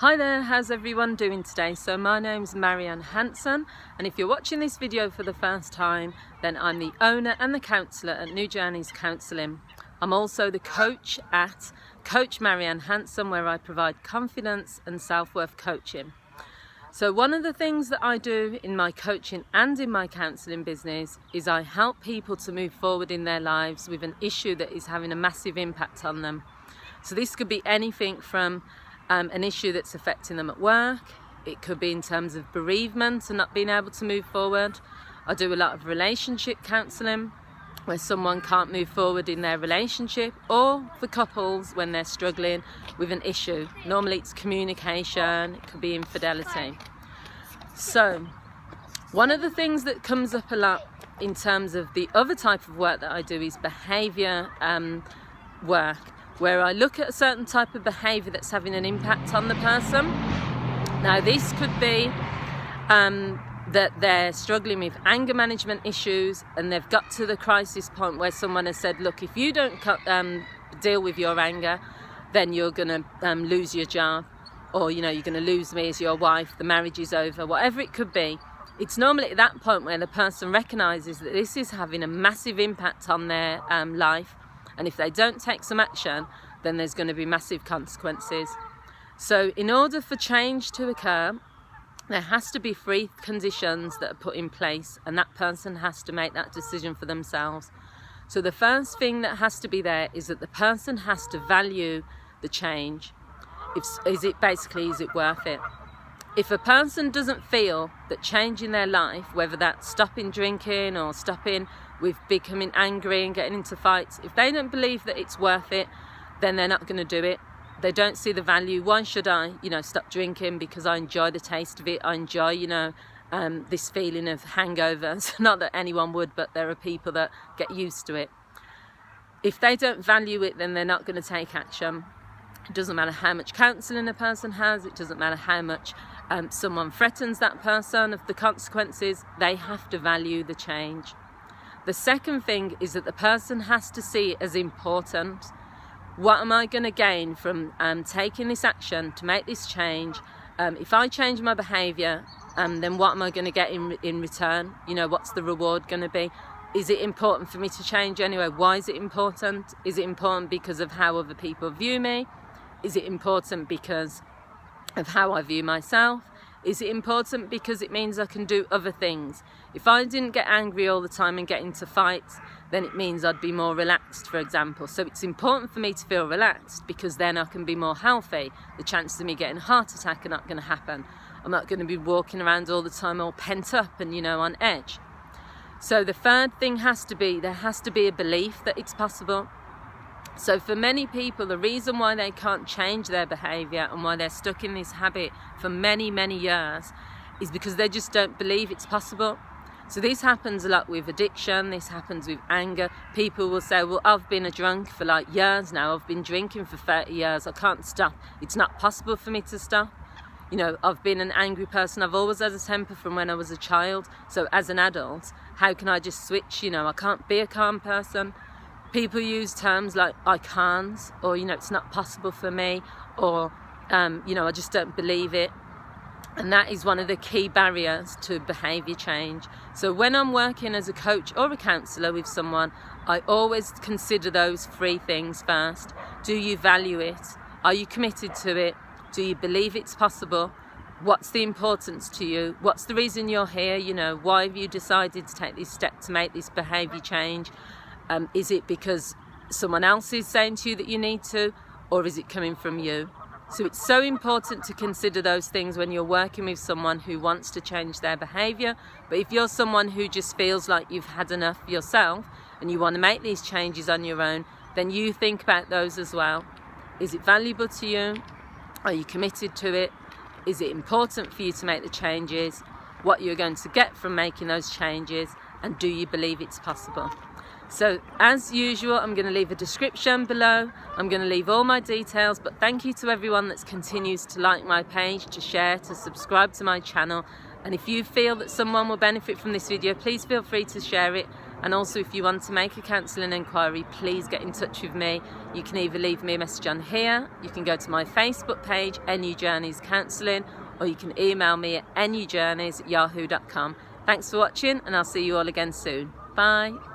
Hi there, how's everyone doing today? So my name's Marianne Hanson, and if you're watching this video for the first time, then I'm the owner and the counsellor at New Journeys Counselling. I'm also the coach at Coach Marianne Hanson, where I provide confidence and self-worth coaching. So one of the things that I do in my coaching and in my counselling business is I help people to move forward in their lives with an issue that is having a massive impact on them. So this could be anything from an issue that's affecting them at work. It could be in terms of bereavement and not being able to move forward. I do a lot of relationship counselling where someone can't move forward in their relationship, or for couples when they're struggling with an issue. Normally it's communication, it could be infidelity. So one of the things that comes up a lot in terms of the other type of work that I do is behaviour work, where I look at a certain type of behaviour that's having an impact on the person. Now this could be that they're struggling with anger management issues, and they've got to the crisis point where someone has said, look, if you don't deal with your anger, then you're going to lose your job, or you're going to lose me as your wife, the marriage is over, whatever it could be. It's normally at that point where the person recognises that this is having a massive impact on their life, and if they don't take some action, then there's going to be massive consequences. So in order for change to occur, there has to be 3 conditions that are put in place, and that person has to make that decision for themselves. So the first thing that has to be there is that the person has to value the change. Is it worth it? If a person doesn't feel that change in their life, whether that's stopping drinking or stopping with becoming angry and getting into fights, if they don't believe that it's worth it, then they're not going to do it. They don't see the value. Why should I, stop drinking? Because I enjoy the taste of it. I enjoy, this feeling of hangovers. Not that anyone would, but there are people that get used to it. If they don't value it, then they're not going to take action. It doesn't matter how much counselling a person has. It doesn't matter how much someone threatens that person of the consequences. They have to value the change. The second thing is that the person has to see it as important. What am I going to gain from taking this action to make this change? If I change my behaviour, then what am I going to get in return? What's the reward going to be? Is it important for me to change anyway? Why is it important? Is it important because of how other people view me? Is it important because of how I view myself? Is it important because it means I can do other things? If I didn't get angry all the time and get into fights, then it means I'd be more relaxed, for example. So it's important for me to feel relaxed, because then I can be more healthy. The chances of me getting a heart attack are not going to happen. I'm not going to be walking around all the time all pent up and, on edge. So the third thing has to be, there has to be a belief that it's possible. So for many people, the reason why they can't change their behaviour and why they're stuck in this habit for many, many years is because they just don't believe it's possible. So this happens a lot with addiction, this happens with anger. People will say, well, I've been a drunk for years now, I've been drinking for 30 years, I can't stop. It's not possible for me to stop. I've been an angry person, I've always had a temper from when I was a child. So as an adult, how can I just switch? I can't be a calm person. People use terms like I can't, or it's not possible for me, or I just don't believe it. And that is one of the key barriers to behaviour change. So when I'm working as a coach or a counsellor with someone, I always consider those 3 things first. Do you value it? Are you committed to it? Do you believe it's possible? What's the importance to you? What's the reason you're here? Why have you decided to take this step to make this behaviour change? Is it because someone else is saying to you that you need to, or is it coming from you? So it's so important to consider those things when you're working with someone who wants to change their behaviour. But if you're someone who just feels like you've had enough yourself and you want to make these changes on your own, then you think about those as well. Is it valuable to you? Are you committed to it? Is it important for you to make the changes? What you're going to get from making those changes? And do you believe it's possible? So as usual, I'm going to leave a description below. I'm going to leave all my details, but thank you to everyone that continues to like my page, to share, to subscribe to my channel. And if you feel that someone will benefit from this video, please feel free to share it And also, if you want to make a counselling inquiry, please get in touch with me. You can either leave me a message on here, you can go to my Facebook page, NU Journeys Counselling, or you can email me at nujourneys@yahoo.com. Thanks for watching, and I'll see you all again soon. Bye.